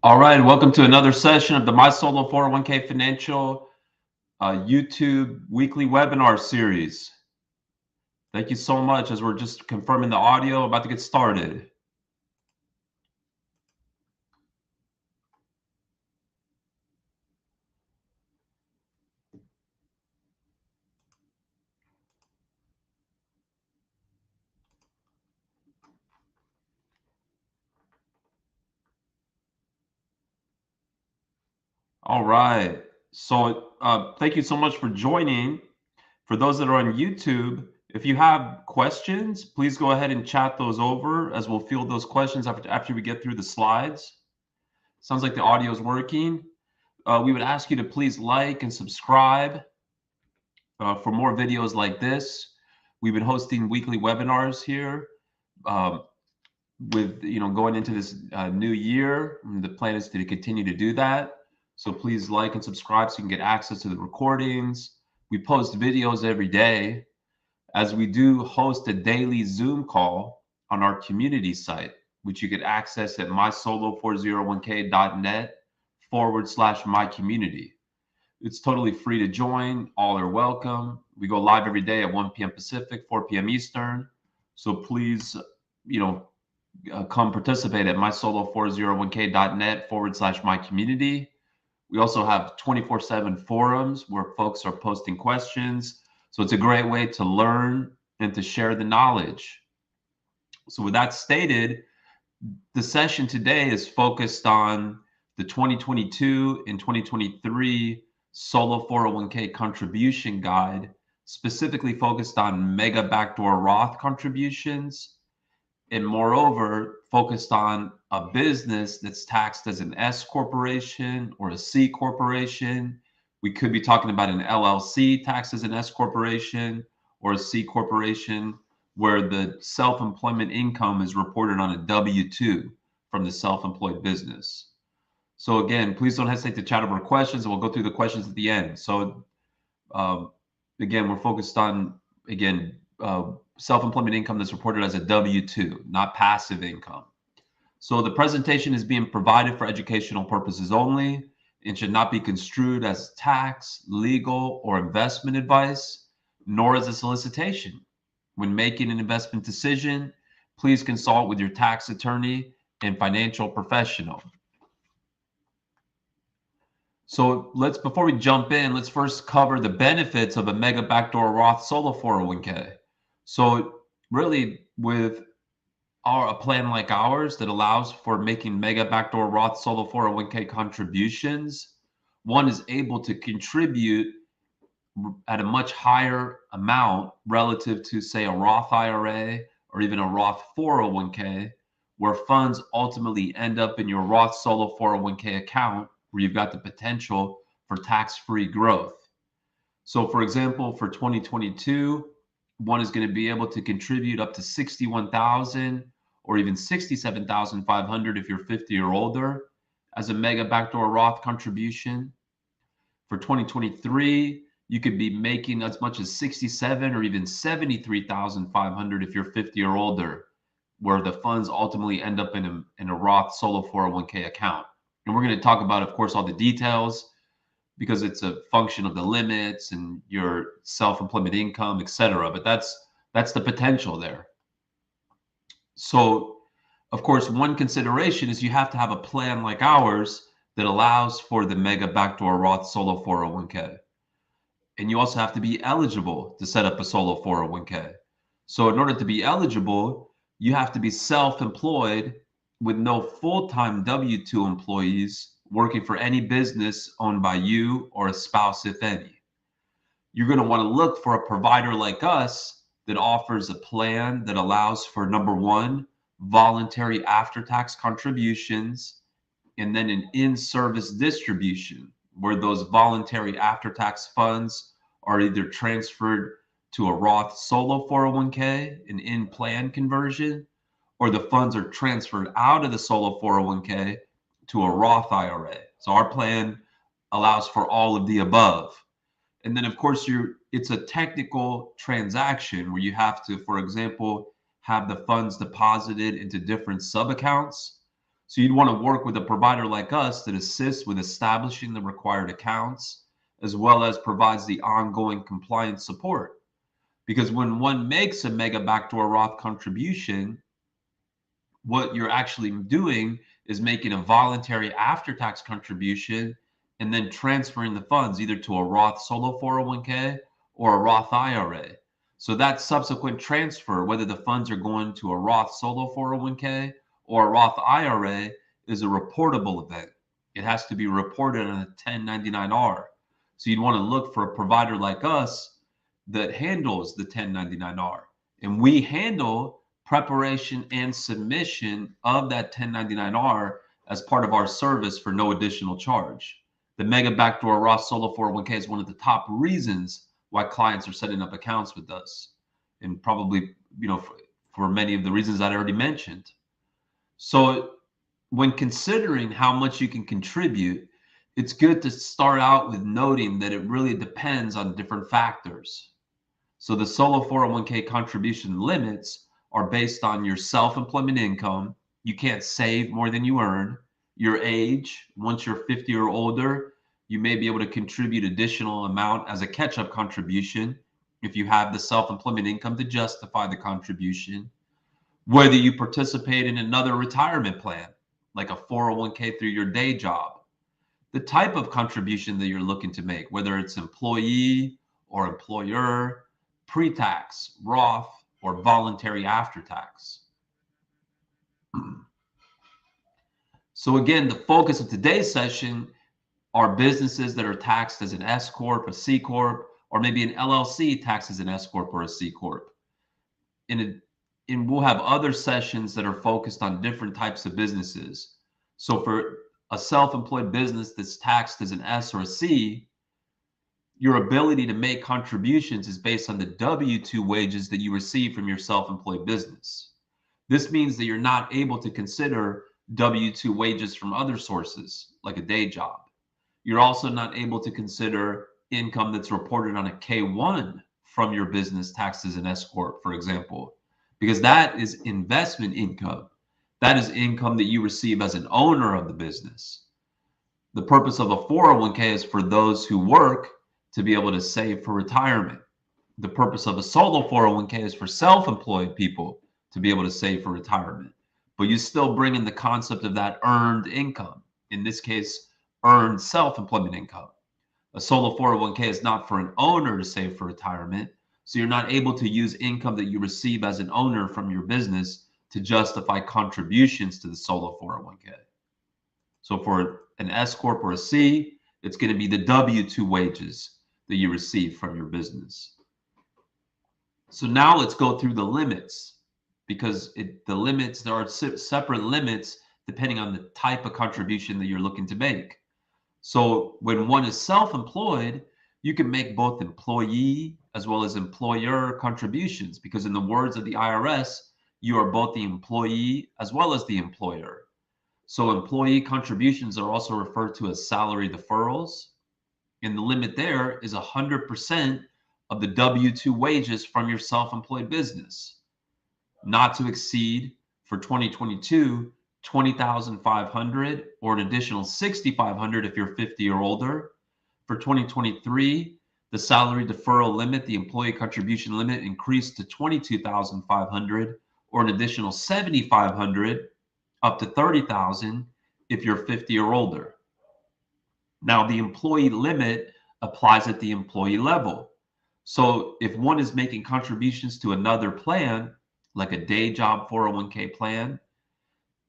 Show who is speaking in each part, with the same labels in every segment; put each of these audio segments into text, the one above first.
Speaker 1: All right, welcome to another session of the My Solo 401k Financial YouTube weekly webinar series. Thank you so much. As we're just confirming the audio, about to get started. All right, so thank you so much for joining. For those that are on YouTube, if you have questions, please go ahead and chat those over as we'll field those questions after we get through the slides. Sounds like the audio is working. We would ask you to please like and subscribe for more videos like this. We've been hosting weekly webinars here with going into this new year. The plan is to continue to do that. So please like and subscribe so you can get access to the recordings. We post videos every day, as we do host a daily Zoom call on our community site, which you can access at mysolo401k.net/mycommunity. It's totally free to join. All are welcome. We go live every day at 1 p.m. Pacific, 4 p.m. Eastern. So please, come participate at mysolo401k.net/mycommunity. We also have 24/7 forums where folks are posting questions. So it's a great way to learn and to share the knowledge. So with that stated, the session today is focused on the 2022 and 2023 Solo 401k contribution guide, specifically focused on Mega Backdoor Roth contributions, and moreover, focused on a business that's taxed as an S corporation or a C corporation. We could be talking about an LLC taxed as an S corporation or a C corporation, where the self-employment income is reported on a W-2 from the self-employed business. So again, please don't hesitate to chat over questions, and we'll go through the questions at the end. So again, we're focused on, self-employment income that's reported as a W-2, not passive income. So the presentation is being provided for educational purposes only and should not be construed as tax, legal, or investment advice, nor as a solicitation. When making an investment decision, please consult with your tax attorney and financial professional. So before we jump in, let's first cover the benefits of a Mega Backdoor Roth Solo 401k. So really, with a plan like ours that allows for making Mega Backdoor Roth Solo 401k contributions, one is able to contribute at a much higher amount relative to, say, a Roth IRA or even a Roth 401k, where funds ultimately end up in your Roth Solo 401k account, where you've got the potential for tax-free growth. So for example, for 2022, one is going to be able to contribute up to $61,000 or even $67,500 if you're 50 or older as a Mega Backdoor Roth contribution. For 2023, you could be making as much as $67,000 or even $73,500 if you're 50 or older, where the funds ultimately end up in a Roth Solo 401k account. And we're going to talk about, of course, all the details, because it's a function of the limits and your self-employment income, etc. But that's the potential there. So, of course, one consideration is you have to have a plan like ours that allows for the Mega Backdoor Roth Solo 401k. And you also have to be eligible to set up a Solo 401k. So in order to be eligible, you have to be self-employed with no full-time W-2 employees working for any business owned by you or a spouse, if any. You're going to want to look for a provider like us that offers a plan that allows for, number one, voluntary after-tax contributions, and then an in-service distribution, where those voluntary after-tax funds are either transferred to a Roth Solo 401k, an in-plan conversion, or the funds are transferred out of the Solo 401k to a Roth IRA. So our plan allows for all of the above. And then, of course, it's a technical transaction where you have to, for example, have the funds deposited into different sub-accounts. So you'd want to work with a provider like us that assists with establishing the required accounts, as well as provides the ongoing compliance support. Because when one makes a Mega Backdoor Roth contribution, what you're actually doing is making a voluntary after-tax contribution and then transferring the funds either to a Roth Solo 401k or a Roth IRA. So that subsequent transfer, whether the funds are going to a Roth Solo 401k or a Roth IRA, is a reportable event. It has to be reported on a 1099-R. So you'd want to look for a provider like us that handles the 1099-R. And we handle preparation and submission of that 1099-R as part of our service for no additional charge. The Mega Backdoor Roth Solo 401k is one of the top reasons why clients are setting up accounts with us, and probably, for many of the reasons that I already mentioned. So when considering how much you can contribute, it's good to start out with noting that it really depends on different factors. So the Solo 401k contribution limits are based on your self-employment income. You can't save more than you earn. Your age, once you're 50 or older, you may be able to contribute additional amount as a catch-up contribution if you have the self-employment income to justify the contribution. Whether you participate in another retirement plan, like a 401k through your day job, the type of contribution that you're looking to make, whether it's employee or employer, pre-tax, Roth, or voluntary after-tax. So again, the focus of today's session are businesses that are taxed as an S-corp, a C-corp, or maybe an LLC taxed as an S-corp or a C-corp. And we'll have other sessions that are focused on different types of businesses. So for a self-employed business that's taxed as an S or a C, your ability to make contributions is based on the W-2 wages that you receive from your self-employed business. This means that you're not able to consider W-2 wages from other sources, like a day job. You're also not able to consider income that's reported on a K-1 from your business taxed as an S-corp, for example, because that is investment income. That is income that you receive as an owner of the business. The purpose of a 401k is for those who work to be able to save for retirement. The purpose of a solo 401k is for self-employed people to be able to save for retirement. But you still bring in the concept of that earned income. In this case, earned self-employment income. A solo 401k is not for an owner to save for retirement. So you're not able to use income that you receive as an owner from your business to justify contributions to the solo 401k. So for an S-corp or a C, it's going to be the W-2 wages that you receive from your business. So now let's go through the limits, because the limits, there are separate limits depending on the type of contribution that you're looking to make. So when one is self-employed, you can make both employee as well as employer contributions, because in the words of the IRS, you are both the employee as well as the employer. So employee contributions are also referred to as salary deferrals. And the limit there is 100% of the W-2 wages from your self-employed business, not to exceed for 2022, $20,500 or an additional $6,500 if you're 50 or older. For 2023, the salary deferral limit, the employee contribution limit, increased to $22,500 or an additional $7,500 up to $30,000 if you're 50 or older. Now, the employee limit applies at the employee level. So if one is making contributions to another plan, like a day job 401k plan,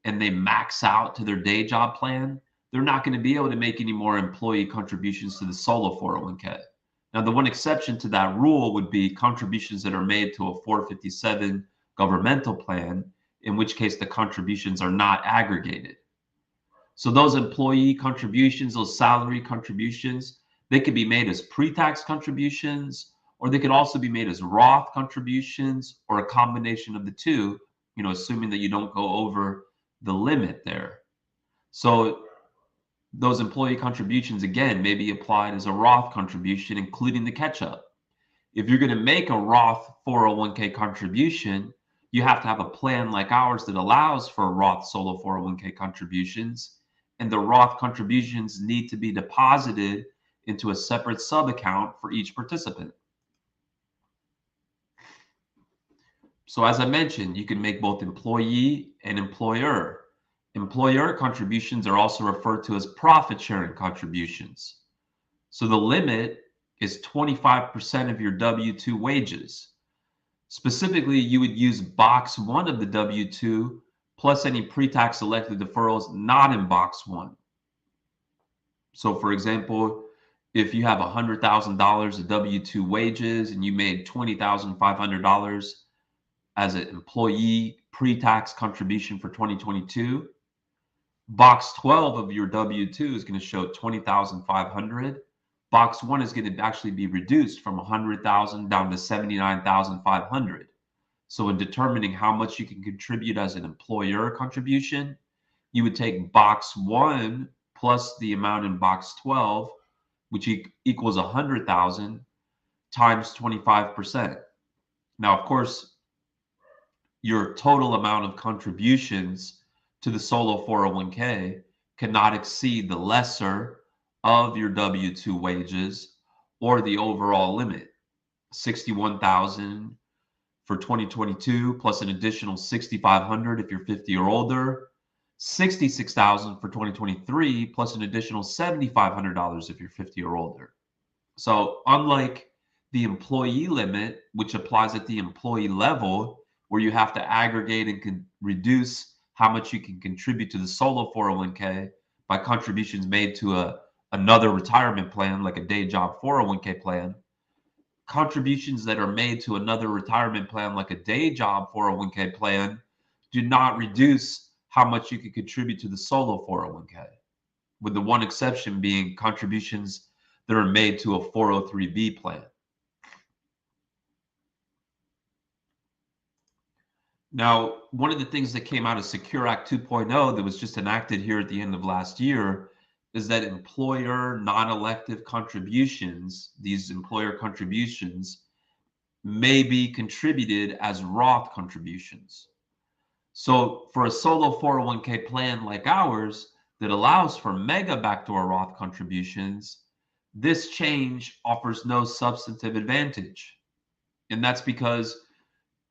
Speaker 1: and they max out to their day job plan, they're not going to be able to make any more employee contributions to the solo 401k. Now, the one exception to that rule would be contributions that are made to a 457 governmental plan, in which case the contributions are not aggregated. So those employee contributions, those salary contributions, they could be made as pre-tax contributions, or they could also be made as Roth contributions, or a combination of the two, assuming that you don't go over the limit there. So those employee contributions, again, may be applied as a Roth contribution, including the catch-up. If you're going to make a Roth 401k contribution, you have to have a plan like ours that allows for Roth Solo 401k contributions, and the Roth contributions need to be deposited into a separate sub account for each participant. So as I mentioned, you can make both employee and employer. Employer contributions are also referred to as profit sharing contributions. So the limit is 25% of your W-2 wages. Specifically, you would use box 1 of the W-2 plus any pre-tax elected deferrals not in box 1. So for example, if you have $100,000 of W-2 wages and you made $20,500 as an employee pre-tax contribution for 2022, box 12 of your W-2 is going to show 20,500. Box 1 is going to actually be reduced from 100,000 down to 79,500. So in determining how much you can contribute as an employer contribution, you would take box 1 plus the amount in box 12, which equals 100,000 times 25%. Now, of course, your total amount of contributions to the solo 401k cannot exceed the lesser of your W-2 wages or the overall limit, 61,000 for 2022 plus an additional 6,500 if you're 50 or older, 66,000 for 2023 plus an additional $7,500 if you're 50 or older. So unlike the employee limit, which applies at the employee level, where you have to aggregate and can reduce how much you can contribute to the solo 401k by contributions made to another retirement plan, like a day job 401k plan, contributions that are made to another retirement plan, like a day job 401k plan, do not reduce how much you can contribute to the solo 401k, with the one exception being contributions that are made to a 403b plan. Now, one of the things that came out of Secure Act 2.0 that was just enacted here at the end of last year is that employer non-elective contributions, these employer contributions, may be contributed as Roth contributions. So for a solo 401k plan like ours that allows for Mega Backdoor Roth contributions, this change offers no substantive advantage. And that's because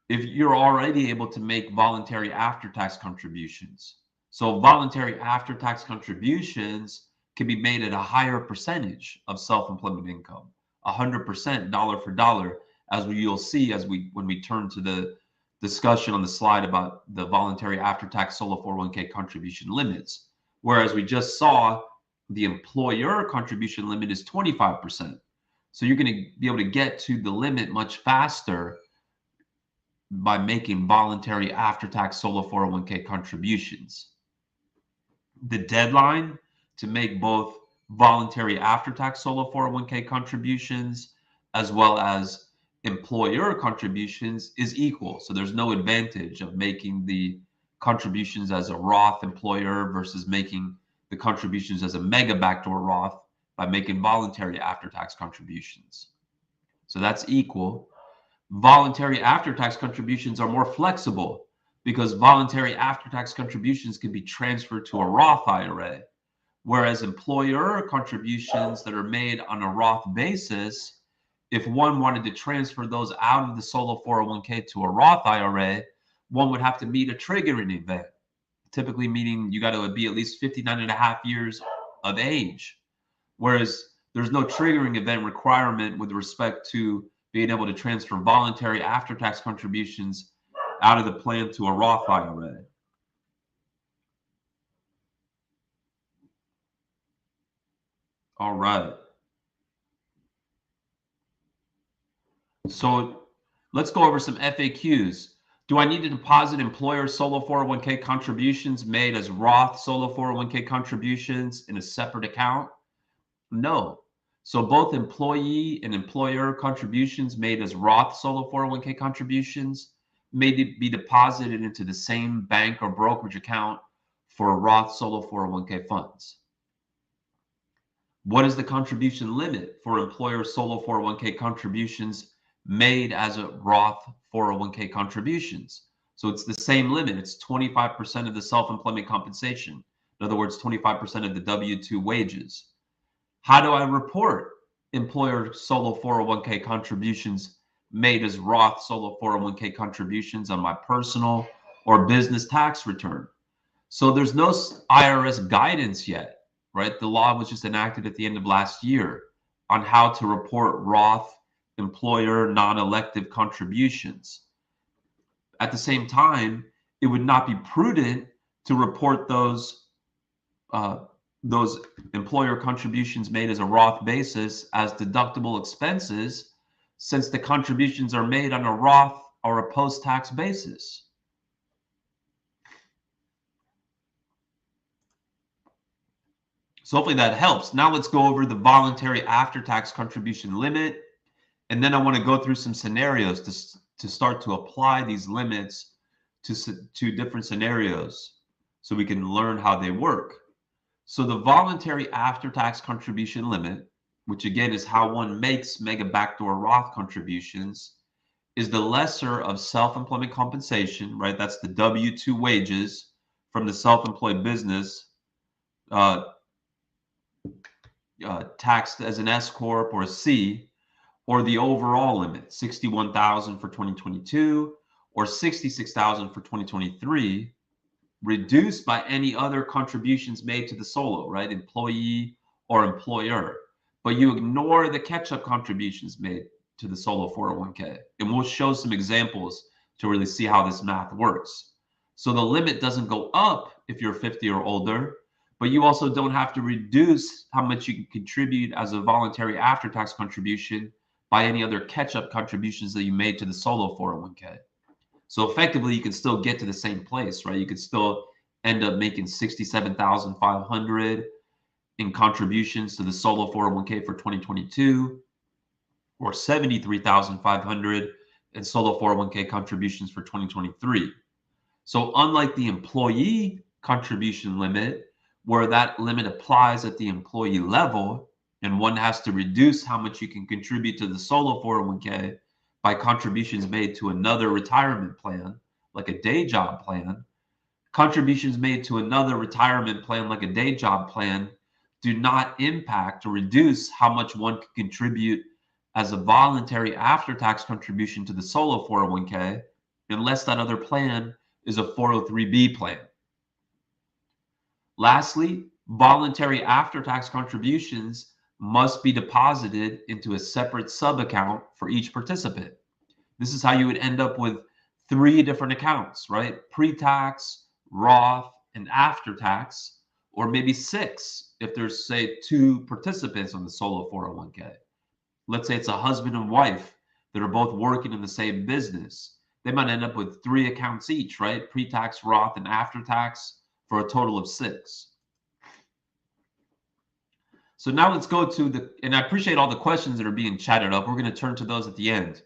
Speaker 1: if you're already able to make voluntary after-tax contributions, so voluntary after-tax contributions can be made at a higher percentage of self-employment income, 100% dollar for dollar, as you'll see when we turn to the discussion on the slide about the voluntary after-tax solo 401k contribution limits. Whereas we just saw the employer contribution limit is 25%. So you're going to be able to get to the limit much faster by making voluntary after-tax solo 401k contributions. The deadline to make both voluntary after-tax solo 401k contributions as well as employer contributions is equal. So there's no advantage of making the contributions as a Roth employer versus making the contributions as a Mega Backdoor Roth by making voluntary after-tax contributions. So that's equal. Voluntary after-tax contributions are more flexible because voluntary after-tax contributions can be transferred to a Roth IRA, whereas employer contributions that are made on a Roth basis, if one wanted to transfer those out of the solo 401k to a Roth IRA, one would have to meet a triggering event, typically meaning you got to be at least 59 and a half years of age, whereas there's no triggering event requirement with respect to being able to transfer voluntary after-tax contributions out of the plan to a Roth IRA. All right. So let's go over some FAQs. Do I need to deposit employer solo 401k contributions made as Roth solo 401k contributions in a separate account? No. So both employee and employer contributions made as Roth solo 401k contributions may be deposited into the same bank or brokerage account for Roth solo 401k funds. What is the contribution limit for employer solo 401k contributions made as a Roth 401k contributions? So it's the same limit. It's 25% of the self-employment compensation. In other words, 25% of the W-2 wages. How do I report employer solo 401k contributions made as Roth solo 401k contributions on my personal or business tax return? So there's no IRS guidance yet, right? The law was just enacted at the end of last year on how to report Roth employer non-elective contributions. At the same time, it would not be prudent to report those employer contributions made as a Roth basis as deductible expenses, since the contributions are made on a Roth or a post-tax basis. So hopefully that helps. Now let's go over the voluntary after-tax contribution limit. And then I want to go through some scenarios to start to apply these limits to different scenarios so we can learn how they work. So the voluntary after-tax contribution limit, which again is how one makes Mega Backdoor Roth contributions, is the lesser of self-employment compensation, right? That's the W-2 wages from the self-employed business taxed as an S-corp or a C, or the overall limit, $61,000 for 2022 or $66,000 for 2023, reduced by any other contributions made to the solo, right? Employee or employer. But you ignore the catch-up contributions made to the solo 401k. And we'll show some examples to really see how this math works. So the limit doesn't go up if you're 50 or older, but you also don't have to reduce how much you can contribute as a voluntary after-tax contribution by any other catch-up contributions that you made to the solo 401k. So effectively, you can still get to the same place, right? You could still end up making $67,500 in contributions to the solo 401k for 2022, or $73,500 in solo 401k contributions for 2023. So unlike the employee contribution limit, where that limit applies at the employee level, and one has to reduce how much you can contribute to the solo 401k by contributions made to another retirement plan, like a day job plan, contributions made to another retirement plan, like a day job plan, do not impact or reduce how much one can contribute as a voluntary after-tax contribution to the solo 401k, unless that other plan is a 403b plan. Lastly, voluntary after-tax contributions must be deposited into a separate sub-account for each participant. This is how you would end up with 3 different accounts, right? Pre-tax, Roth, and after-tax, or maybe 6 if there's, say, 2 participants on the solo 401k. Let's say it's a husband and wife that are both working in the same business. They might end up with 3 accounts each, right? Pre-tax, Roth, and after-tax, for a total of 6. So now let's go to and I appreciate all the questions that are being chatted up. We're going to turn to those at the end.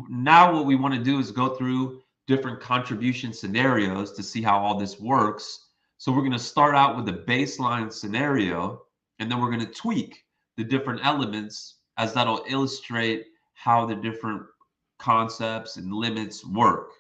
Speaker 1: Now what we want to do is go through different contribution scenarios to see how all this works. So we're going to start out with a baseline scenario, and then we're going to tweak the different elements as that'll illustrate how the different concepts and limits work.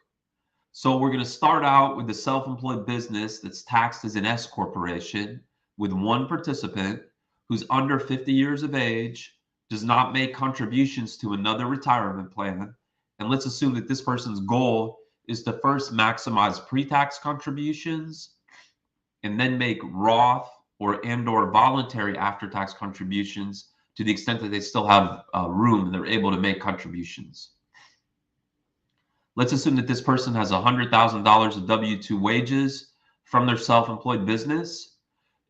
Speaker 1: So we're going to start out with the self-employed business that's taxed as an S corporation with 1 participant who's under 50 years of age, does not make contributions to another retirement plan. And let's assume that this person's goal is to first maximize pre-tax contributions and then make Roth or voluntary after-tax contributions to the extent that they still have room and they're able to make contributions. Let's assume that this person has $100,000 of W-2 wages from their self-employed business.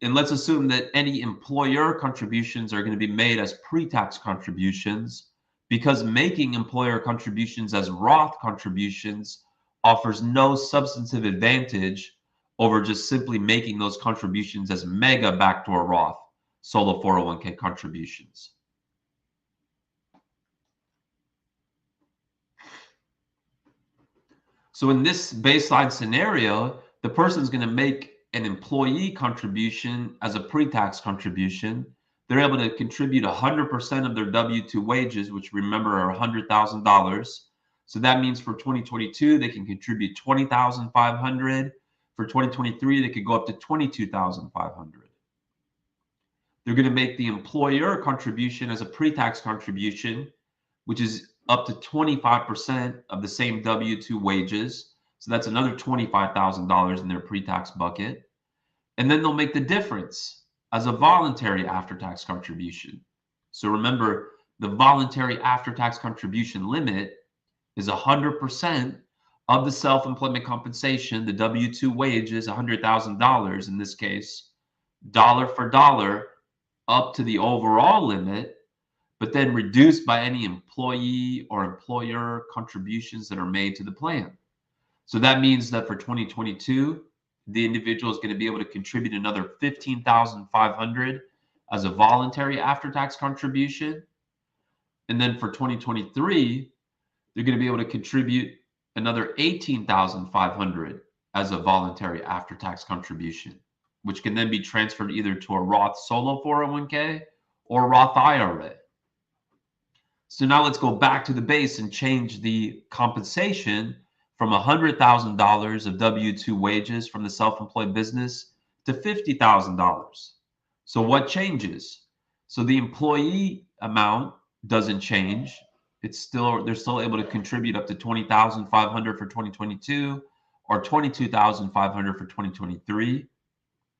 Speaker 1: And let's assume that any employer contributions are going to be made as pre-tax contributions, because making employer contributions as Roth contributions offers no substantive advantage over just simply making those contributions as Mega Backdoor Roth Solo 401k contributions. So in this baseline scenario, the person is going to make an employee contribution as a pre-tax contribution. They're able to contribute 100% of their W-2 wages, which remember are $100,000. So that means for 2022, they can contribute 20,500. For 2023, they could go up to 22,500. They're going to make the employer contribution as a pre-tax contribution, which is up to 25% of the same W-2 wages. So that's another $25,000 in their pre-tax bucket. And then they'll make the difference as a voluntary after-tax contribution. So remember, the voluntary after-tax contribution limit is 100% of the self-employment compensation. The W-2 wage is $100,000 in this case, dollar for dollar, up to the overall limit, but then reduced by any employee or employer contributions that are made to the plan. So that means that for 2022, the individual is going to be able to contribute another $15,500 as a voluntary after-tax contribution. And then for 2023, they're going to be able to contribute another $18,500 as a voluntary after-tax contribution, which can then be transferred either to a Roth Solo 401k or Roth IRA. So now let's go back to the base and change the compensation from $100,000 of W-2 wages from the self-employed business to $50,000. So what changes? So the employee amount doesn't change. They're still able to contribute up to $20,500 for 2022 or $22,500 for 2023.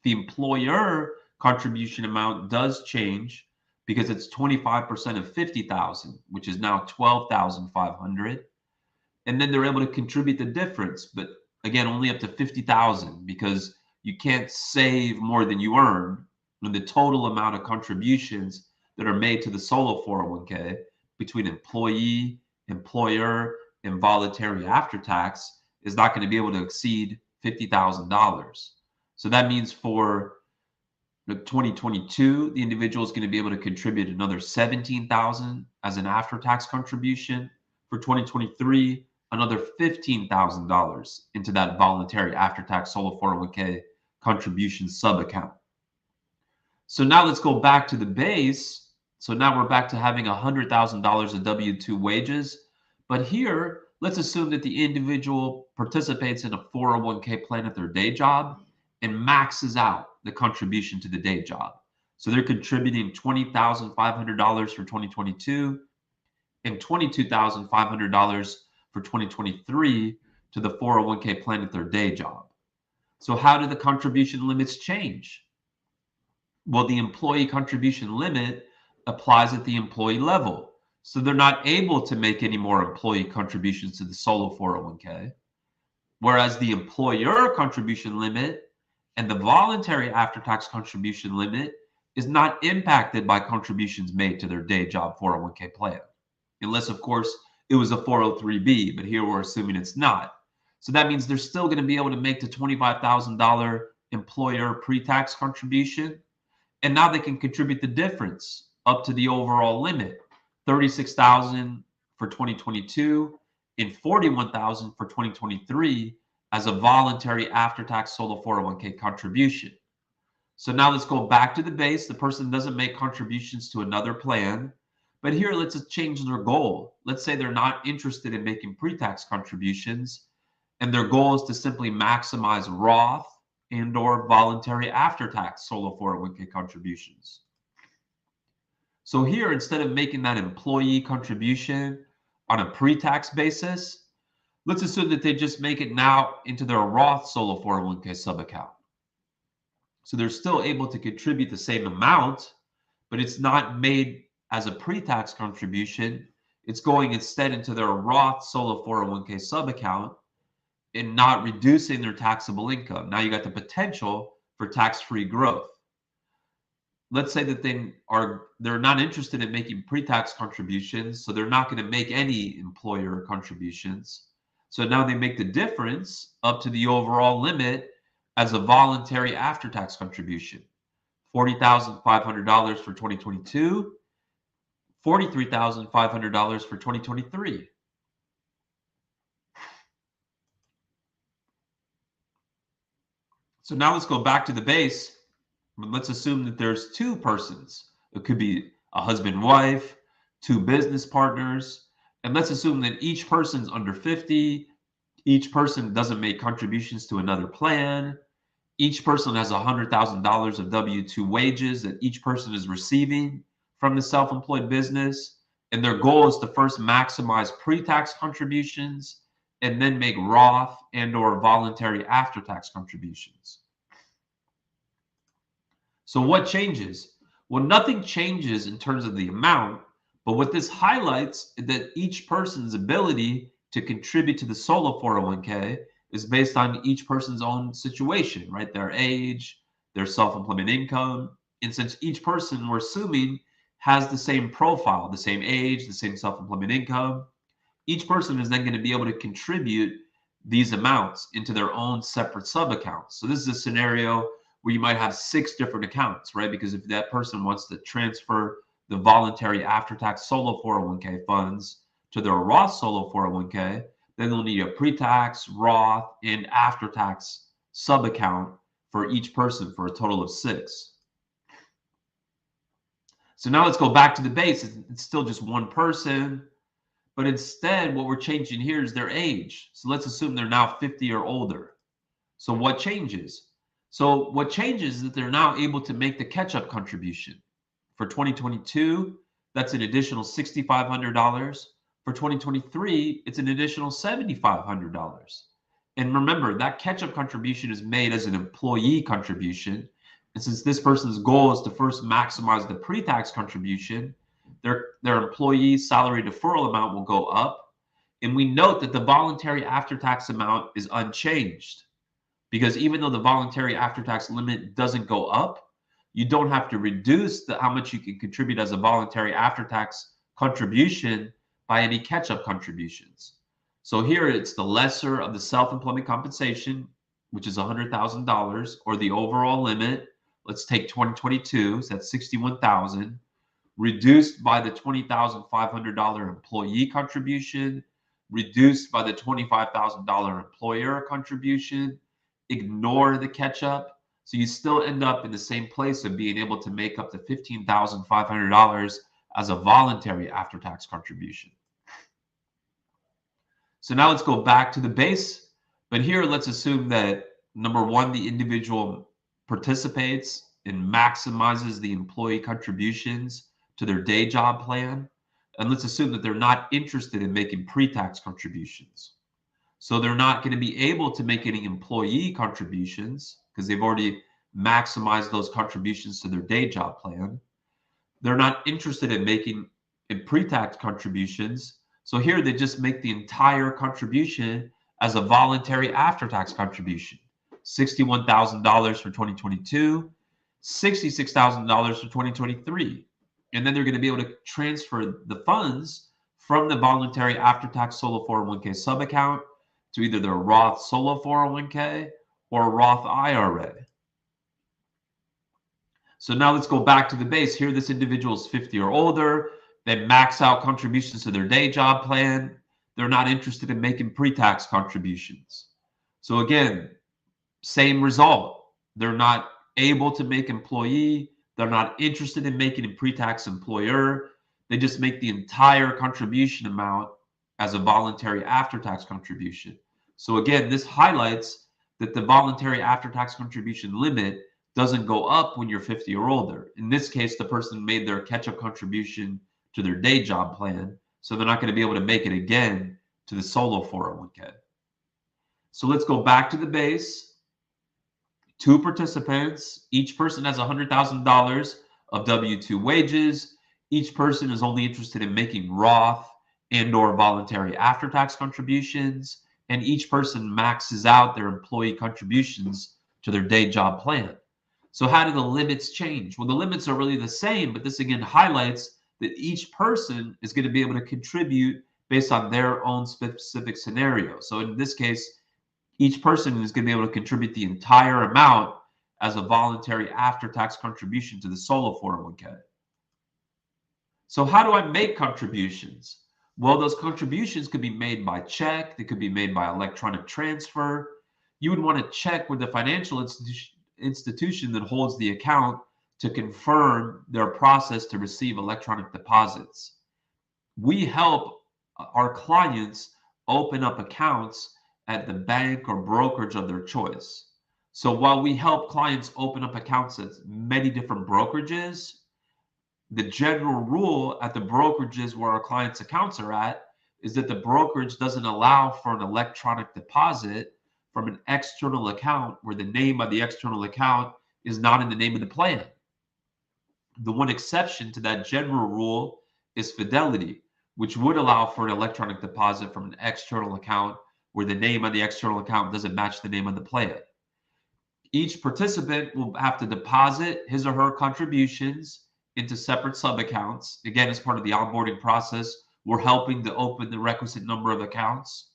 Speaker 1: The employer contribution amount does change because it's 25% of $50,000, which is now $12,500. And then they're able to contribute the difference, but again, only up to $50,000 because you can't save more than you earn when the total amount of contributions that are made to the solo 401k between employee, employer, and voluntary after tax is not going to be able to exceed $50,000. So that means for 2022, the individual is going to be able to contribute another $17,000 as an after-tax contribution. For 2023, another $15,000 into that voluntary after-tax solo 401k contribution sub-account. So now let's go back to the base. So now we're back to having $100,000 of W-2 wages. But here, let's assume that the individual participates in a 401k plan at their day job and maxes out the contribution to the day job. So they're contributing $20,500 for 2022 and $22,500 for 2023 to the 401k plan at their day job. So how do the contribution limits change? Well, the employee contribution limit applies at the employee level. So they're not able to make any more employee contributions to the solo 401k. Whereas the employer contribution limit and the voluntary after-tax contribution limit is not impacted by contributions made to their day job 401k plan. Unless, of course, it was a 403b, but here we're assuming it's not. So that means they're still going to be able to make the $25,000 employer pre-tax contribution. And now they can contribute the difference up to the overall limit, $36,000 for 2022 and $41,000 for 2023 as a voluntary after-tax solo 401k contribution. So now let's go back to the base. The person doesn't make contributions to another plan, but here let's change their goal. Let's say they're not interested in making pre-tax contributions, and their goal is to simply maximize Roth and or voluntary after-tax solo 401k contributions. So here, instead of making that employee contribution on a pre-tax basis, let's assume that they just make it now into their Roth solo 401k sub-account. So they're still able to contribute the same amount, but it's not made as a pre-tax contribution. It's going instead into their Roth solo 401k sub-account and not reducing their taxable income. Now you got the potential for tax-free growth. Let's say that they're not interested in making pre-tax contributions, so they're not going to make any employer contributions. So now they make the difference up to the overall limit as a voluntary after-tax contribution, $40,500 for 2022, $43,500 for 2023. So now let's go back to the base. Let's assume that there's two persons. It could be a husband and wife, two business partners, And let's assume that each person's under 50, each person doesn't make contributions to another plan, each person has $100,000 of W-2 wages that each person is receiving from the self-employed business. And their goal is to first maximize pre-tax contributions and then make Roth and or voluntary after-tax contributions. So what changes? Well, nothing changes in terms of the amount, but what this highlights is that each person's ability to contribute to the solo 401k is based on each person's own situation, right? Their age, their self-employment income. And since each person, we're assuming, has the same profile, the same age, the same self-employment income, each person is then going to be able to contribute these amounts into their own separate sub-accounts. So this is a scenario where you might have 6 different accounts, right? Because if that person wants to transfer the voluntary after-tax solo 401k funds to their Roth solo 401k, then they'll need a pre-tax, Roth, and after-tax sub-account for each person for a total of 6. So now let's go back to the base. It's still just one person, but instead what we're changing here is their age. So let's assume they're now 50 or older. So what changes? So what changes is that they're now able to make the catch-up contribution. For 2022, that's an additional $6,500. For 2023, it's an additional $7,500. And remember, that catch-up contribution is made as an employee contribution. And since this person's goal is to first maximize the pre-tax contribution, their employee salary deferral amount will go up. And we note that the voluntary after-tax amount is unchanged, because even though the voluntary after-tax limit doesn't go up, you don't have to reduce how much you can contribute as a voluntary after-tax contribution by any catch-up contributions. So here it's the lesser of the self-employment compensation, which is $100,000, or the overall limit. Let's take 2022, so that's $61,000, reduced by the $20,500 employee contribution, reduced by the $25,000 employer contribution, ignore the catch-up. So you still end up in the same place of being able to make up to $15,500 as a voluntary after-tax contribution. So now let's go back to the base. But here, let's assume that, number one, the individual participates and maximizes the employee contributions to their day job plan. And let's assume that they're not interested in making pre-tax contributions. So they're not going to be able to make any employee contributions because they've already maximized those contributions to their day job plan. They're not interested in making pre-tax contributions. So here they just make the entire contribution as a voluntary after-tax contribution. $61,000 for 2022, $66,000 for 2023. And then they're going to be able to transfer the funds from the voluntary after-tax solo 401k sub-account to either their Roth solo 401k or Roth IRA. So now let's go back to the base. Here, this individual is 50 or older. They max out contributions to their day job plan. They're not interested in making pre-tax contributions. So again, same result. They're not able to make employee. They're not interested in making a pre-tax employer. They just make the entire contribution amount as a voluntary after-tax contribution. So again, this highlights that the voluntary after-tax contribution limit doesn't go up when you're 50 or older. In this case, the person made their catch-up contribution to their day job plan, so they're not going to be able to make it again to the solo 401k. So let's go back to the base. 2 participants. Each person has $100,000 of W-2 wages. Each person is only interested in making Roth and or voluntary after-tax contributions, and each person maxes out their employee contributions to their day job plan. So how do the limits change? Well, the limits are really the same, but this again highlights that each person is going to be able to contribute based on their own specific scenario. So in this case, each person is going to be able to contribute the entire amount as a voluntary after-tax contribution to the solo 401k. So how do I make contributions? Well, those contributions could be made by check. They could be made by electronic transfer. You would want to check with the financial institution that holds the account to confirm their process to receive electronic deposits. We help our clients open up accounts at the bank or brokerage of their choice. So while we help clients open up accounts at many different brokerages, the general rule at the brokerages where our clients' accounts are at is that the brokerage doesn't allow for an electronic deposit from an external account where the name of the external account is not in the name of the plan. The one exception to that general rule is Fidelity, which would allow for an electronic deposit from an external account where the name on the external account doesn't match the name of the plan. Each participant will have to deposit his or her contributions into separate sub-accounts. Again, as part of the onboarding process, we're helping to open the requisite number of accounts.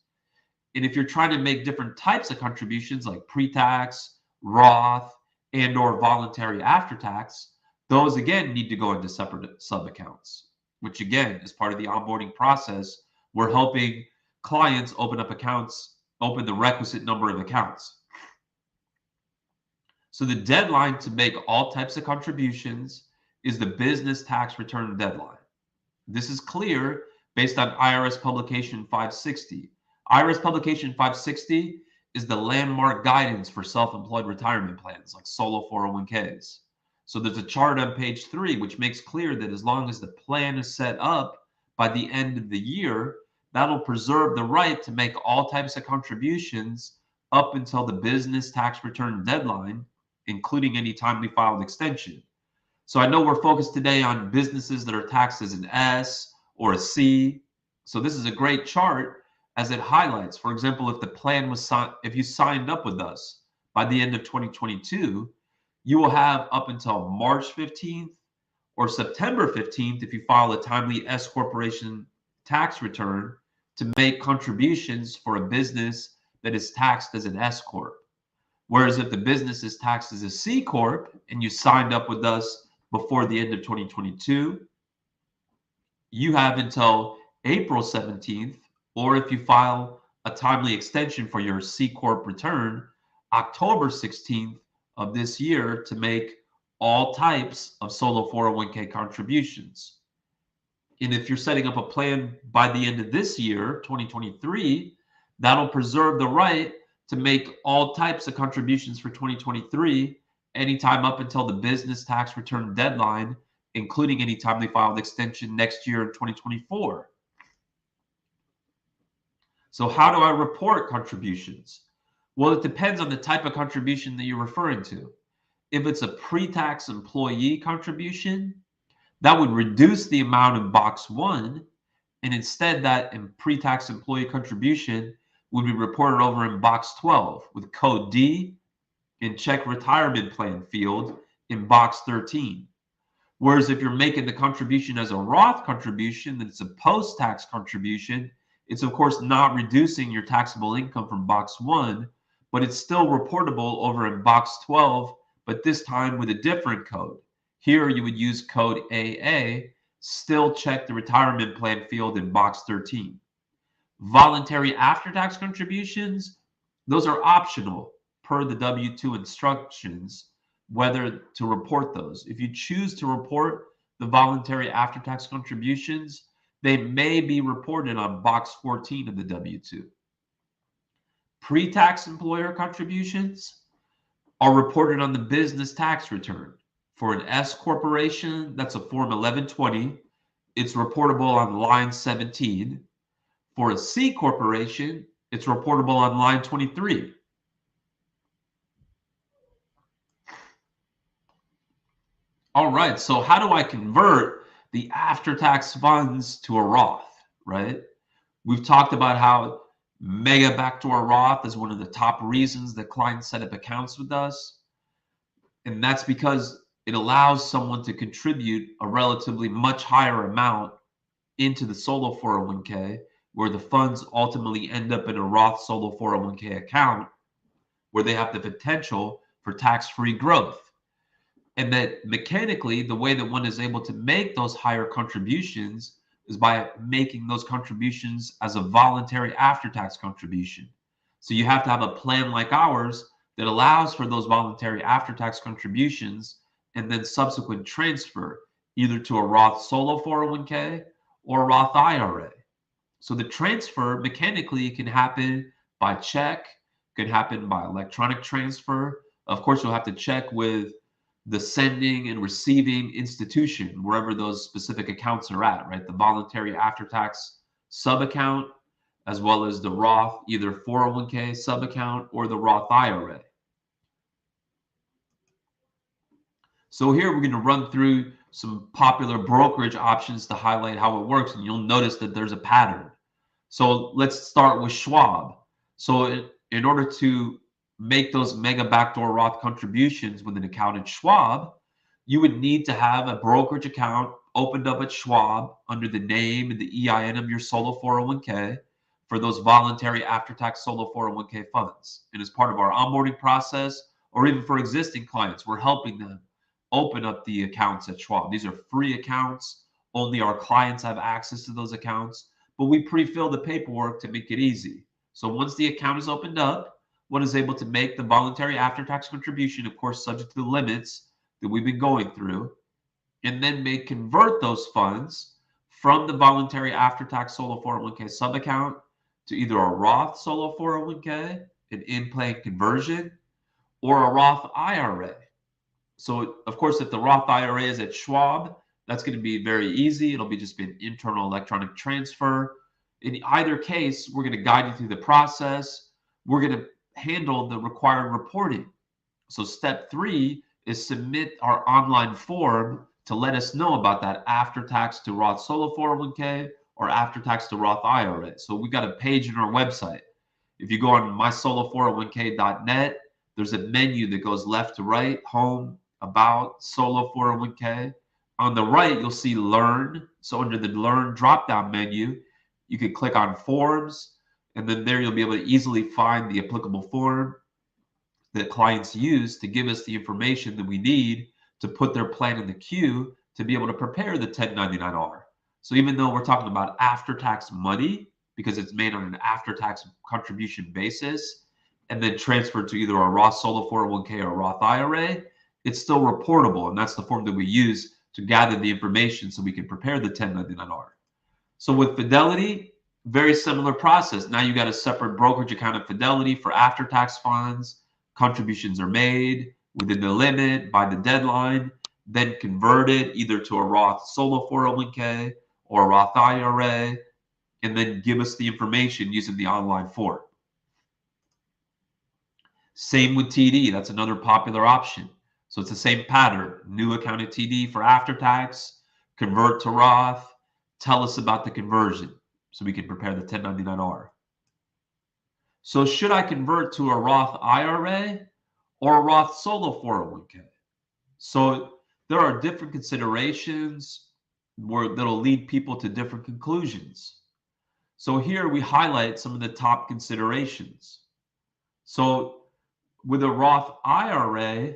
Speaker 1: And if you're trying to make different types of contributions like pre-tax, Roth, and or voluntary after-tax, those again need to go into separate sub-accounts, which again is part of the onboarding process. We're helping clients open up accounts, open the requisite number of accounts. So the deadline to make all types of contributions is the business tax return deadline. This is clear based on IRS Publication 560. IRS Publication 560 is the landmark guidance for self-employed retirement plans like solo 401ks. So there's a chart on page 3 which makes clear that as long as the plan is set up by the end of the year, that'll preserve the right to make all types of contributions up until the business tax return deadline, including any timely filed extension. So I know we're focused today on businesses that are taxed as an S or a C. So this is a great chart as it highlights, for example, if the plan was if you signed up with us by the end of 2022, you will have up until March 15th or September 15th if you file a timely S corporation tax return to make contributions for a business that is taxed as an S corp. Whereas if the business is taxed as a C corp and you signed up with us before the end of 2022, you have until April 17th, or if you file a timely extension for your C corp return, October 16th of this year to make all types of solo 401k contributions. And if you're setting up a plan by the end of this year, 2023, that'll preserve the right to make all types of contributions for 2023 anytime up until the business tax return deadline, including any timely filed extension next year in 2024. So how do I report contributions? Well, it depends on the type of contribution that you're referring to. If it's a pre-tax employee contribution, that would reduce the amount in box 1, and instead that pre-tax employee contribution would be reported over in box 12 with code D and check retirement plan field in box 13. Whereas if you're making the contribution as a Roth contribution, then it's a post-tax contribution. It's of course not reducing your taxable income from box 1, but it's still reportable over in box 12, but this time with a different code. Here you would use code AA, still check the retirement plan field in box 13. Voluntary after-tax contributions, those are optional per the W-2 instructions, whether to report those. If you choose to report the voluntary after-tax contributions, they may be reported on box 14 of the W-2. Pre-tax employer contributions are reported on the business tax return. For an S corporation, that's a Form 1120. It's reportable on line 17. For a C corporation, it's reportable on line 23. All right, so how do I convert the after-tax funds to a Roth, right? We've talked about how Mega Backdoor Roth is one of the top reasons that clients set up accounts with us. And that's because it allows someone to contribute a relatively much higher amount into the solo 401k, where the funds ultimately end up in a Roth solo 401k account where they have the potential for tax-free growth. And that mechanically, the way that one is able to make those higher contributions is by making those contributions as a voluntary after-tax contribution. So you have to have a plan like ours that allows for those voluntary after-tax contributions and then subsequent transfer either to a Roth solo 401k or a Roth IRA. So the transfer mechanically can happen by check, can happen by electronic transfer. Of course, you'll have to check with the sending and receiving institution, wherever those specific accounts are at, right? The voluntary after-tax sub-account, as well as the Roth, either 401k sub-account or the Roth IRA. So here we're going to run through some popular brokerage options to highlight how it works, and you'll notice that there's a pattern. So let's start with Schwab. So in order to make those mega backdoor Roth contributions with an account at Schwab, you would need to have a brokerage account opened up at Schwab under the name and the EIN of your solo 401k for those voluntary after-tax solo 401k funds. And as part of our onboarding process, or even for existing clients, we're helping them open up the accounts at Schwab. These are free accounts. Only our clients have access to those accounts, but we pre-fill the paperwork to make it easy. So once the account is opened up, one is able to make the voluntary after-tax contribution, of course, subject to the limits that we've been going through, and then may convert those funds from the voluntary after-tax solo 401k sub-account to either a Roth solo 401k, an in-plan conversion, or a Roth IRA. So, of course, if the Roth IRA is at Schwab, that's going to be very easy. It'll be just be an internal electronic transfer. In either case, we're going to guide you through the process. We're going to handle the required reporting. So step 3 is submit our online form to let us know about that after-tax to Roth solo 401k or after-tax to Roth IRA. So we got a page in our website. If you go on mysolo401k.net, there's a menu that goes left to right, home, about, solo 401k. On the right, you'll see learn. So under the learn drop-down menu, you can click on forms, and then there you'll be able to easily find the applicable form that clients use to give us the information that we need to put their plan in the queue to be able to prepare the 1099-R. So even though we're talking about after-tax money, because it's made on an after-tax contribution basis, and then transferred to either a Roth solo 401k or Roth IRA, it's still reportable, and that's the form that we use to gather the information so we can prepare the 1099-R. So with Fidelity, very similar process. Now you got a separate brokerage account at Fidelity for after-tax funds. Contributions are made within the limit by the deadline, then converted either to a Roth solo 401k or a Roth IRA, and then give us the information using the online form. Same with TD. That's another popular option. So it's the same pattern. New account at TD for after tax, convert to Roth, tell us about the conversion so we can prepare the 1099-R. So should I convert to a Roth IRA or a Roth solo 401k? So there are different considerations that'll lead people to different conclusions. So here we highlight some of the top considerations. So with a Roth IRA,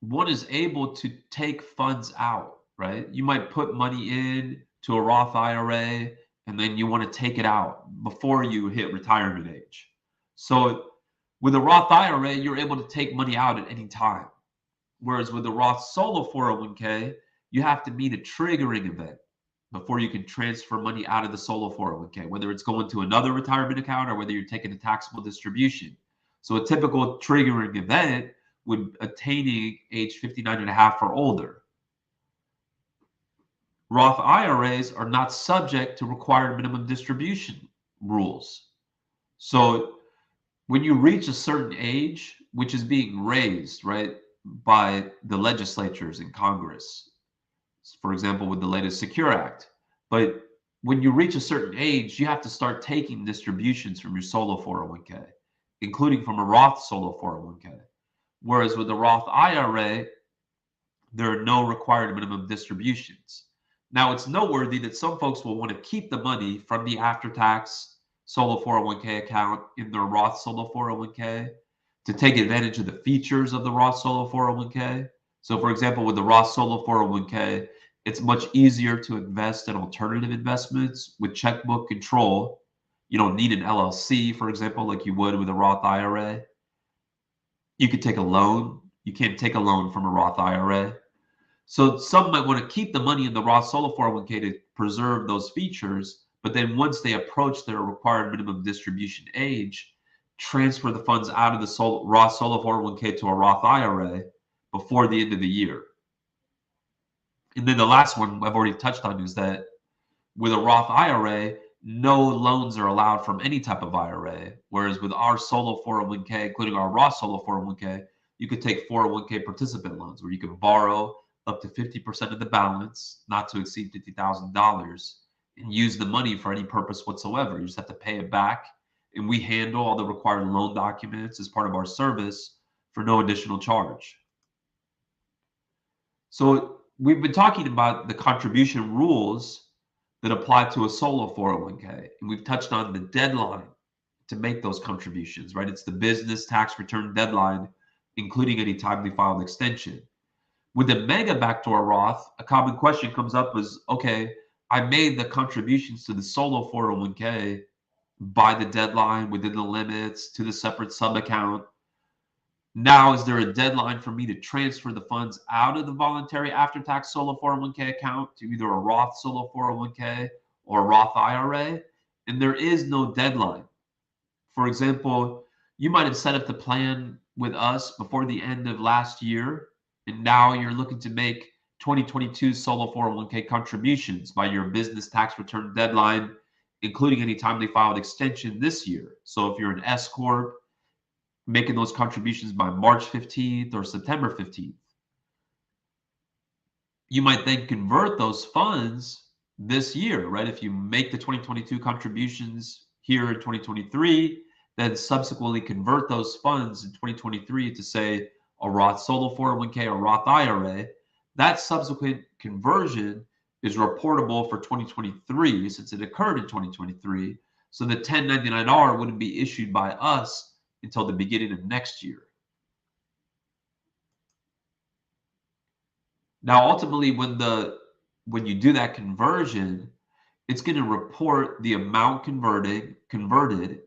Speaker 1: one is able to take funds out, right? You might put money in to a Roth IRA and then you want to take it out before you hit retirement age. So with a Roth IRA, you're able to take money out at any time. Whereas with the Roth solo 401k, you have to meet a triggering event before you can transfer money out of the solo 401k, whether it's going to another retirement account or whether you're taking a taxable distribution. So a typical triggering event would attaining age 59 and a half or older. Roth IRAs are not subject to required minimum distribution rules. So when you reach a certain age, which is being raised, right, by the legislatures in Congress, for example, with the latest Secure Act, but when you reach a certain age, you have to start taking distributions from your solo 401k, including from a Roth solo 401k. Whereas with the Roth IRA, there are no required minimum distributions. Now, it's noteworthy that some folks will want to keep the money from the after-tax solo 401k account in their Roth solo 401k to take advantage of the features of the Roth solo 401k. So, for example, with the Roth solo 401k, it's much easier to invest in alternative investments with checkbook control. You don't need an LLC, for example, like you would with a Roth IRA. You could take a loan. You can't take a loan from a Roth IRA. So some might want to keep the money in the Roth solo 401k to preserve those features, But then once they approach their required minimum distribution age, transfer the funds out of the Roth Solo 401k to a Roth IRA before the end of the year. And then the last one I've already touched on is that with a Roth IRA, no loans are allowed from any type of IRA. Whereas with our solo 401k, including our Roth Solo 401k, you could take 401k participant loans where you can borrow up to 50% of the balance, not to exceed $50,000, and use the money for any purpose whatsoever. You just have to pay it back. And we handle all the required loan documents as part of our service for no additional charge. So we've been talking about the contribution rules that apply to a solo 401k. And we've touched on the deadline to make those contributions, right? It's the business tax return deadline, including any timely filed extension. With the Mega Backdoor Roth, a common question comes up is, okay, I made the contributions to the solo 401k by the deadline, within the limits, to the separate sub account. Now, is there a deadline for me to transfer the funds out of the voluntary after-tax solo 401k account to either a Roth solo 401k or a Roth IRA? And there is no deadline. For example, you might have set up the plan with us before the end of last year, and now you're looking to make 2022 solo 401k contributions by your business tax return deadline, including any timely filed extension this year. So if you're an S-corp, making those contributions by March 15th or September 15th. You might then convert those funds this year, right? If you make the 2022 contributions here in 2023, then subsequently convert those funds in 2023 to say a Roth Solo 401k or Roth IRA, that subsequent conversion is reportable for 2023 since it occurred in 2023. So the 1099-R wouldn't be issued by us until the beginning of next year. Now, ultimately, when you do that conversion, it's going to report the amount converted,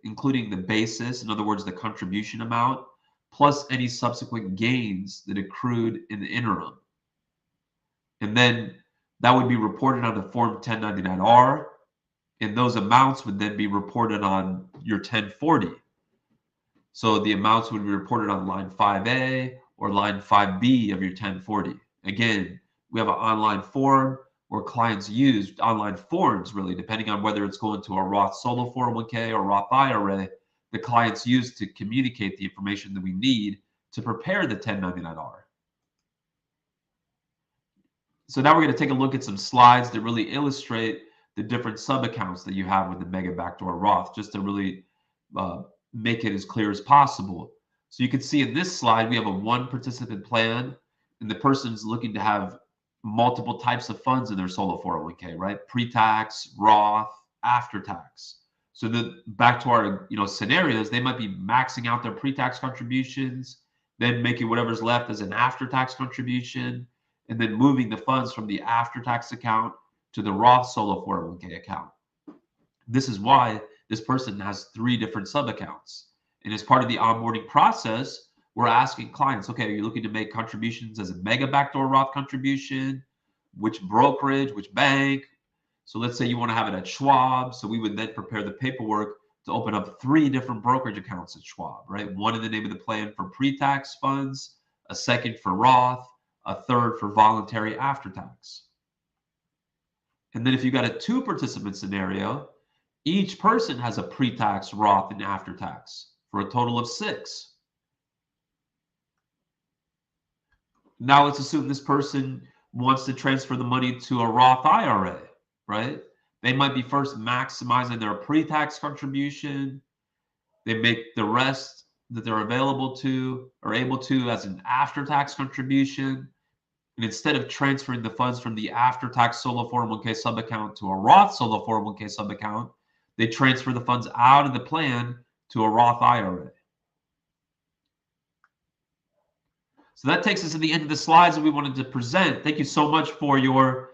Speaker 1: including the basis, in other words, the contribution amount, plus any subsequent gains that accrued in the interim. And then that would be reported on the Form 1099-R, and those amounts would then be reported on your 1040. So the amounts would be reported on line 5A or line 5B of your 1040. Again, we have an online form where clients use online forms, really, depending on whether it's going to a Roth Solo 401k or Roth IRA, the clients use to communicate the information that we need to prepare the 1099-R. So now we're going to take a look at some slides that really illustrate the different sub-accounts that you have with the Mega Backdoor Roth, just to really make it as clear as possible. So you can see in this slide, we have a one participant plan, and the person's looking to have multiple types of funds in their solo 401k, right? Pre-tax, Roth, after-tax. So back to our scenarios, they might be maxing out their pre-tax contributions, then making whatever's left as an after-tax contribution, and then moving the funds from the after-tax account to the Roth solo 401k account. This is why this person has 3 different sub-accounts. And as part of the onboarding process, we're asking clients, okay, are you looking to make contributions as a Mega Backdoor Roth contribution? Which brokerage, which bank? So let's say you want to have it at Schwab. So we would then prepare the paperwork to open up 3 different brokerage accounts at Schwab, right? One in the name of the plan for pre-tax funds, a second for Roth, a third for voluntary after-tax. And then if you got a 2-participant scenario, each person has a pre-tax, Roth, and after-tax for a total of 6. Now let's assume this person wants to transfer the money to a Roth IRA, right? They might be first maximizing their pre-tax contribution. They make the rest that they're available to or able to as an after-tax contribution. And instead of transferring the funds from the after-tax solo 401k sub-account to a Roth solo 401k sub-account, they transfer the funds out of the plan to a Roth IRA. So that takes us to the end of the slides that we wanted to present. Thank you so much for your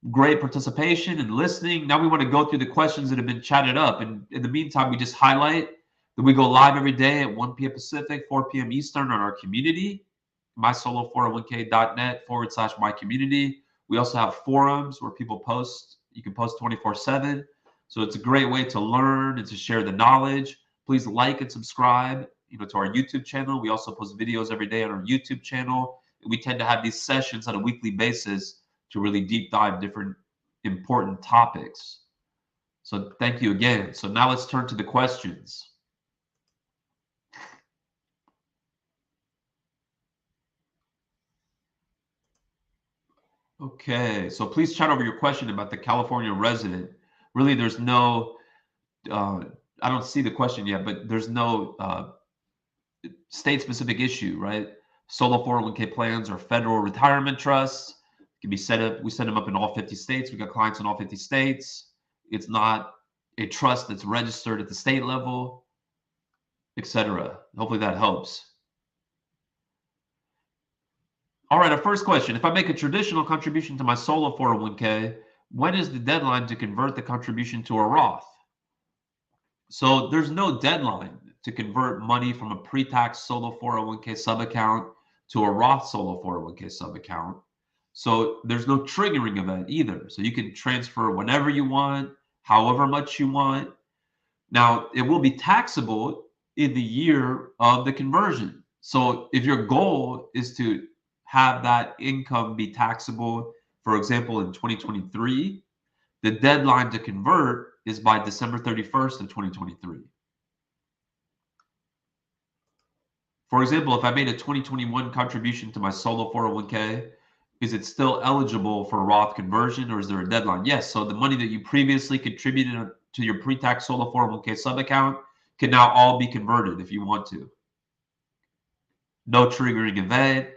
Speaker 1: great participation and listening. Now we want to go through the questions that have been chatted up. And in the meantime, we just highlight that we go live every day at 1 p.m. Pacific, 4 p.m. Eastern on our community, mysolo401k.net/my community. We also have forums where people post. You can post 24/7. So it's a great way to learn and to share the knowledge. Please like and subscribe, to our YouTube channel. We also post videos every day on our YouTube channel. We tend to have these sessions on a weekly basis to really deep dive different important topics. So thank you again. So now let's turn to the questions. Okay, so please chat over your question about the California resident. Really, there's no, I don't see the question yet, but there's no state-specific issue, right? Solo 401k plans or federal retirement trusts can be set up. We set them up in all 50 states. We got clients in all 50 states. It's not a trust that's registered at the state level, etc. Hopefully that helps. All right, our first question. If I make a traditional contribution to my solo 401k, when is the deadline to convert the contribution to a Roth? So there's no deadline to convert money from a pre-tax solo 401k sub-account to a Roth solo 401k sub-account. So there's no triggering event either. So you can transfer whenever you want, however much you want. Now, it will be taxable in the year of the conversion. So if your goal is to have that income be taxable, for example, in 2023, the deadline to convert is by December 31st of 2023. For example, if I made a 2021 contribution to my solo 401k, is it still eligible for Roth conversion, or is there a deadline? Yes. So the money that you previously contributed to your pre-tax solo 401k sub-account can now all be converted if you want to. No triggering event.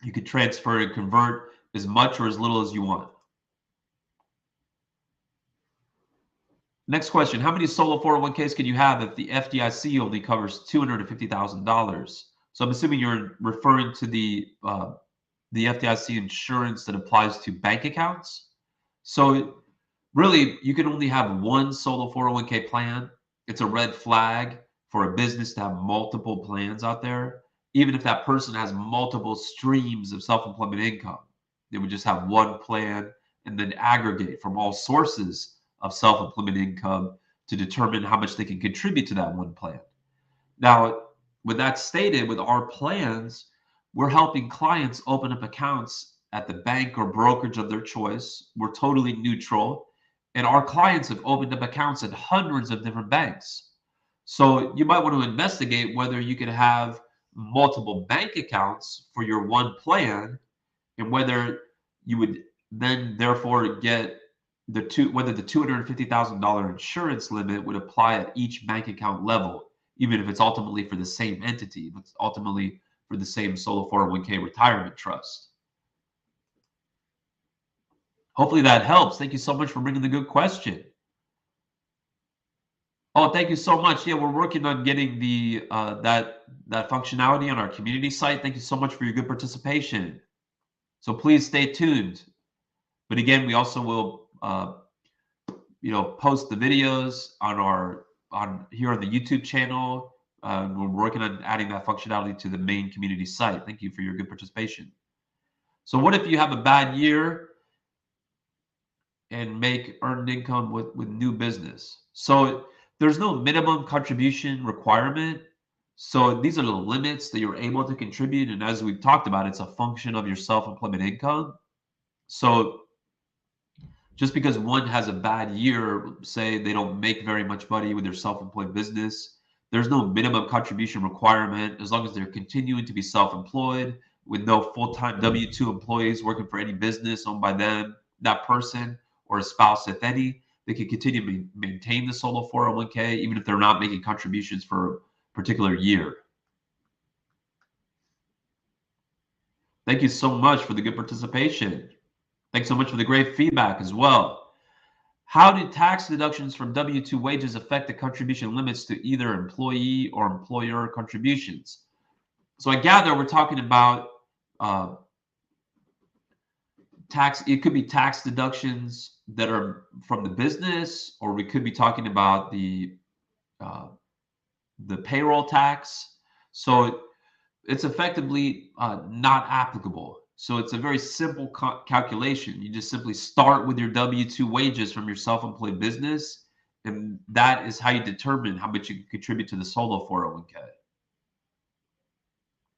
Speaker 1: You can transfer and convert as much or as little as you want. Next question. How many solo 401ks can you have if the FDIC only covers $250,000? So I'm assuming you're referring to the FDIC insurance that applies to bank accounts. So really, you can only have one solo 401k plan. It's a red flag for a business to have multiple plans out there. Even if that person has multiple streams of self-employment income, they would just have one plan and then aggregate from all sources of self-employment income to determine how much they can contribute to that one plan. Now, with that stated, with our plans, we're helping clients open up accounts at the bank or brokerage of their choice. We're totally neutral. And our clients have opened up accounts at hundreds of different banks. So you might want to investigate whether you could have multiple bank accounts for your one plan, and whether you would then therefore get whether the $250,000 insurance limit would apply at each bank account level, even if it's ultimately for the same entity, if it's ultimately for the same solo 401k retirement trust. Hopefully that helps. Thank you so much for bringing the good question. Oh, thank you so much. Yeah, we're working on getting the that functionality on our community site. Thank you so much for your good participation. So please stay tuned. But again, we also will post the videos on here on the YouTube channel. We're working on adding that functionality to the main community site. Thank you for your good participation. So what if you have a bad year and make earned income with new business? So there's no minimum contribution requirement. So these are the limits that you're able to contribute. And as we've talked about, it's a function of your self-employment income. So just because one has a bad year, say they don't make very much money with their self-employed business, there's no minimum contribution requirement as long as they're continuing to be self-employed with no full-time W-2 employees working for any business owned by them, that person, or a spouse, if any. They can continue to maintain the solo 401k even if they're not making contributions for a particular year. Thank you so much for the good participation. Thanks so much for the great feedback as well. How do tax deductions from W-2 wages affect the contribution limits to either employee or employer contributions? So I gather we're talking about tax. It could be tax deductions that are from the business, or we could be talking about the payroll tax. So it's effectively not applicable. So it's a very simple calculation. You just simply start with your W-2 wages from your self-employed business, and that is how you determine how much you can contribute to the solo 401k.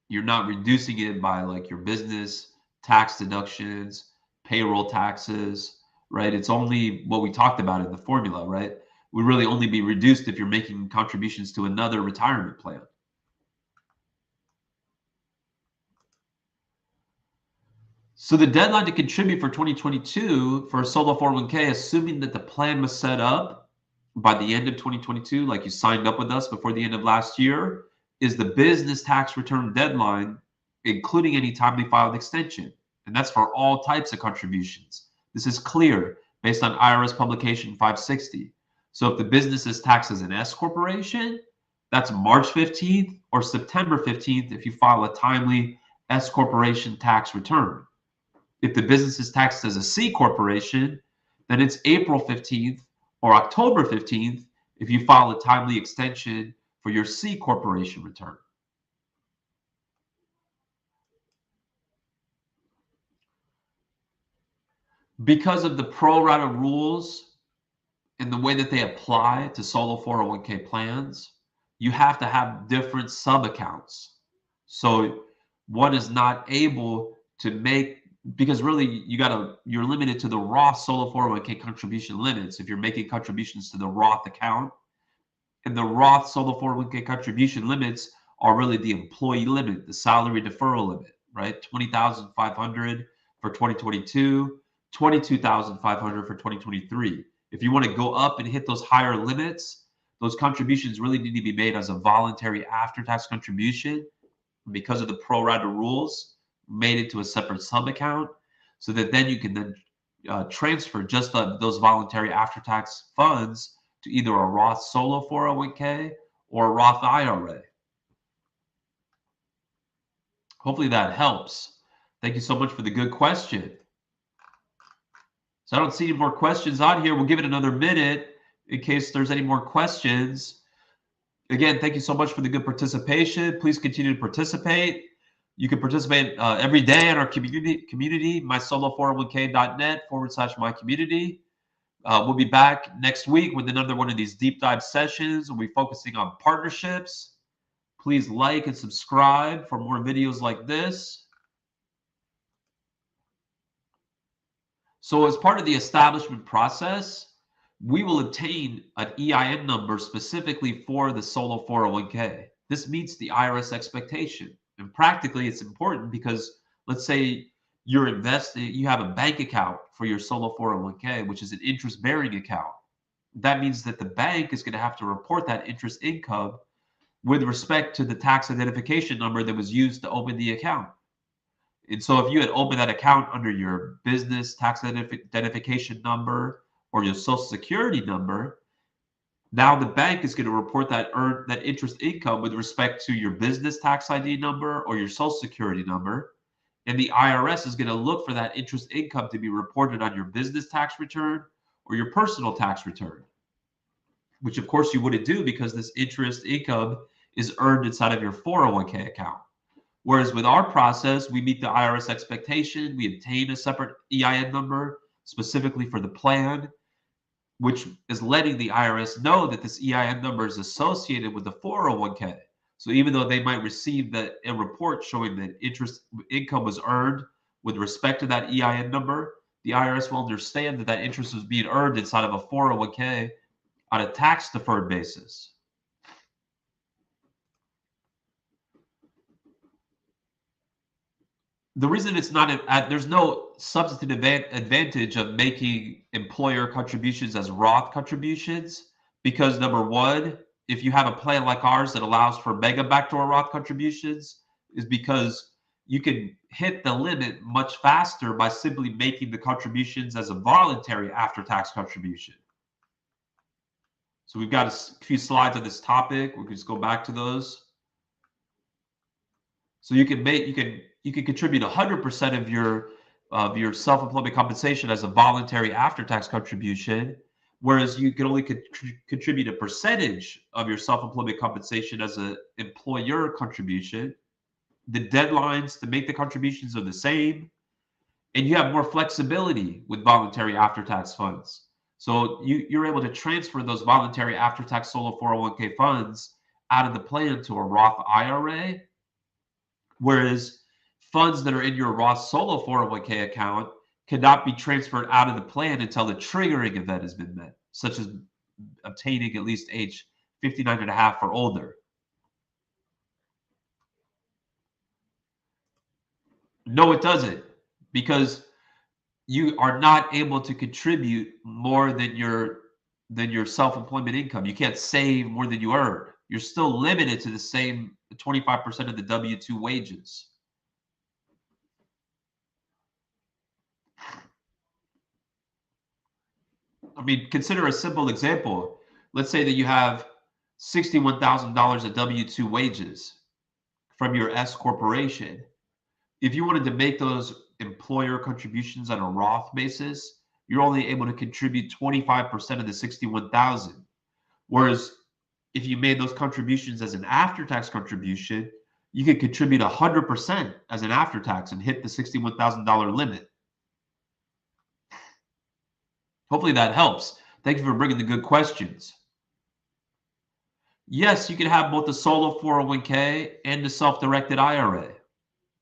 Speaker 1: You're not reducing it by like your business tax deductions, payroll taxes, right? It's only what we talked about in the formula, right? Would really only be reduced if you're making contributions to another retirement plan. So the deadline to contribute for 2022 for a solo 401k, assuming that the plan was set up by the end of 2022, like you signed up with us before the end of last year, is the business tax return deadline, including any timely filed extension. And that's for all types of contributions. This is clear based on IRS publication 560. So if the business is taxed as an S corporation, that's March 15th or September 15th if you file a timely S corporation tax return. If the business is taxed as a C corporation, then it's April 15th or October 15th if you file a timely extension for your C corporation return. Because of the pro rata rules and the way that they apply to solo 401k plans, you have to have different sub accounts. So one is not able to make, because really you're limited to the Roth solo 401k contribution limits if you're making contributions to the Roth account. And the Roth solo 401k contribution limits are really the employee limit, the salary deferral limit, right? 20,500 for 2022, 22,500 for 2023. If you want to go up and hit those higher limits, those contributions really need to be made as a voluntary after-tax contribution. Because of the pro rata rules, made it to a separate sub account, so that then you can then transfer just those voluntary after-tax funds to either a Roth solo 401k or a Roth IRA. Hopefully that helps. Thank you so much for the good question. So I don't see any more questions on here. We'll give it another minute in case there's any more questions. Again, thank you so much for the good participation. Please continue to participate. You can participate every day in our community, mysolo401k.net/my-community. We'll be back next week with another one of these deep dive sessions. We'll be focusing on partnerships. Please like and subscribe for more videos like this. So as part of the establishment process, we will obtain an EIN number specifically for the solo 401k. This meets the IRS expectation. And practically, it's important because let's say you're investing, you have a bank account for your solo 401k, which is an interest-bearing account. That means that the bank is going to have to report that interest income with respect to the tax identification number that was used to open the account. And so if you had opened that account under your business tax identification number or your social security number, now the bank is going to report that interest income with respect to your business tax ID number or your social security number. And the IRS is going to look for that interest income to be reported on your business tax return or your personal tax return, which of course you wouldn't do because this interest income is earned inside of your 401k account. Whereas with our process, we meet the IRS expectation. We obtain a separate EIN number specifically for the plan, which is letting the IRS know that this EIN number is associated with the 401k. So even though they might receive a report showing that interest income was earned with respect to that EIN number, the IRS will understand that that interest was being earned inside of a 401k on a tax deferred basis. The reason it's not, there's no substantive advantage of making employer contributions as Roth contributions, because number one, if you have a plan like ours that allows for Mega Backdoor Roth contributions, is because you can hit the limit much faster by simply making the contributions as a voluntary after-tax contribution. So we've got a few slides on this topic. We can just go back to those. So you can contribute 100% of your self-employment compensation as a voluntary after-tax contribution, whereas you can only contribute a percentage of your self-employment compensation as an employer contribution. The deadlines to make the contributions are the same, and you have more flexibility with voluntary after-tax funds. So you're able to transfer those voluntary after-tax solo 401k funds out of the plan to a Roth IRA, whereas funds that are in your Roth solo 401k account cannot be transferred out of the plan until the triggering event has been met, such as obtaining at least age 59 and a half or older. No, it doesn't, because you are not able to contribute more than your self-employment income. You can't save more than you earn. You're still limited to the same 25% of the W-2 wages. I mean, consider a simple example. Let's say that you have $61,000 of W-2 wages from your S corporation. If you wanted to make those employer contributions on a Roth basis, you're only able to contribute 25% of the 61,000. Whereas if you made those contributions as an after-tax contribution, you could contribute 100% as an after-tax and hit the $61,000 limit. Hopefully that helps. Thank you for bringing the good questions. Yes, you can have both the solo 401k and the self-directed IRA.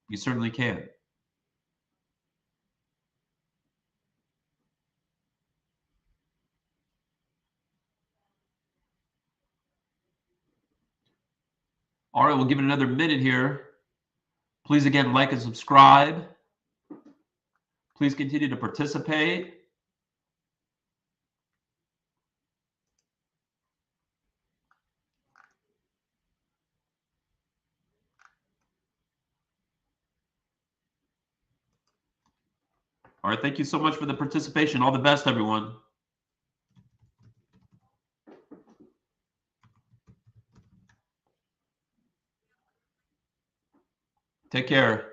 Speaker 1: You certainly can. All right, we'll give it another minute here. Please, again, like and subscribe. Please continue to participate. All right, thank you so much for the participation. All the best, everyone. Take care.